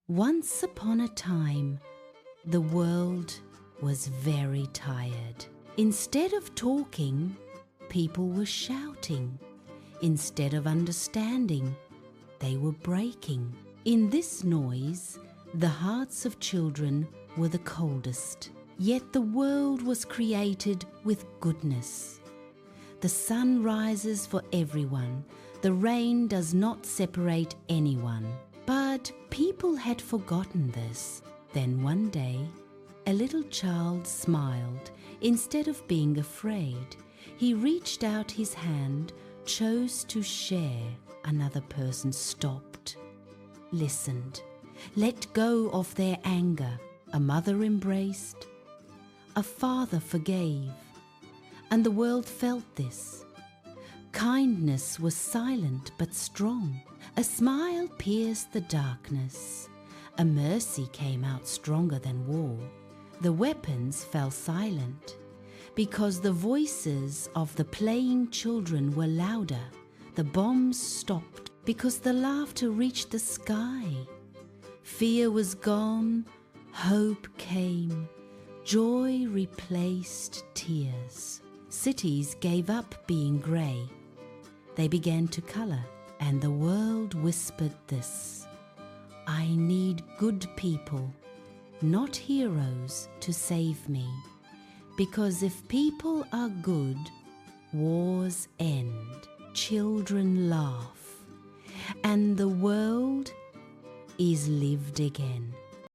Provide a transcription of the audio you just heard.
Once upon a time, the world was very tired. Instead of talking, people were shouting. Instead of understanding, they were breaking. In this noise, the hearts of children were the coldest. Yet the world was created with goodness. The sun rises for everyone. The rain does not separate anyone. But people had forgotten this. Then one day, a little child smiled. Instead of being afraid, he reached out his hand, chose to share. Another person stopped, listened, let go of their anger. A mother embraced, a father forgave, and the world felt this. Kindness was silent but strong. A smile pierced the darkness. A mercy came out stronger than war. The weapons fell silent because the voices of the playing children were louder. The bombs stopped because the laughter reached the sky. Fear was gone, hope came, joy replaced tears. Cities gave up being grey. They began to colour, and the world whispered this: I need good people, not heroes, to save me. Because if people are good, wars end, children laugh, and the world is lived again.